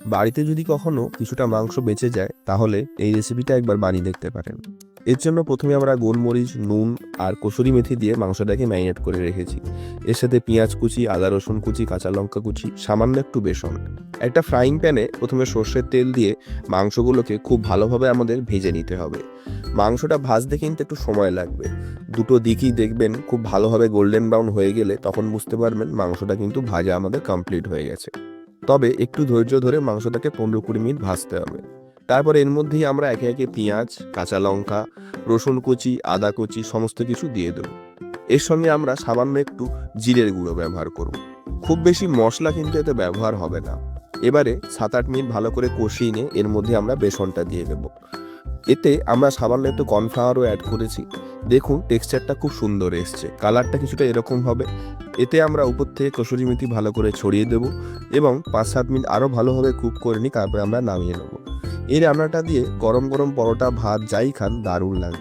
বাড়িতে যদি কখনো কিছুটা মাংস বেঁচে যায় তাহলে এই রেসিপিটা একবার বানিয়ে দেখতে পারেন। এর জন্য প্রথমে আমরা গোলমরিচ, নুন আর কসুরি মেথি দিয়ে মাংসটাকে ম্যারিনেট করে রেখেছি। এর সাথে পেঁয়াজ কুচি, আদা রসুন কুচি, কাঁচা লঙ্কা কুচি, সামান্য একটু বেসন। একটা ফ্রাইং প্যানে প্রথমে সর্ষের তেল দিয়ে মাংসগুলোকে খুব ভালোভাবে আমাদের ভেজে নিতে হবে। মাংসটা ভাজতে কিন্তু একটু সময় লাগবে। দুটো দিকই দেখবেন খুব ভালোভাবে গোল্ডেন ব্রাউন হয়ে গেলে তখন বুঝতে পারবেন মাংসটা কিন্তু ভাজা আমাদের কমপ্লিট হয়ে গেছে। তবে একটু ধৈর্য ধরে মাংসটাকে 15-20 মিনিট ভাজতে হবে। তারপর এর মধ্যেই আমরা একে একে পেঁয়াজ, কাঁচা লঙ্কা, রসুন কুচি, আদা কুচি সমস্ত কিছু দিয়ে দেবো। এর সঙ্গে আমরা সামান্য একটু জিরের গুঁড়ো ব্যবহার করব। খুব বেশি মশলা কিন্তু এতে ব্যবহার হবে না। এবারে 7-8 মিনিট ভালো করে কষিয়ে নিয়ে এর মধ্যে আমরা বেসনটা দিয়ে দেবো। এতে আমরা সামান্য একটু কর্নফ্লাওয়ারও অ্যাড করেছি। দেখুন টেক্সচারটা খুব সুন্দর এসছে, কালারটা কিছুটা এরকম হবে। এতে আমরা উপর থেকে কসুরি মেথি ভালো করে ছড়িয়ে দেবো এবং 5-7 মিনিট আরও ভালোভাবে কুক করে নিই, তারপরে আমরা নামিয়ে নেবো। এই রান্নাটা দিয়ে গরম গরম পরোটা, ভাত যাই খান দারুণ লাগবে।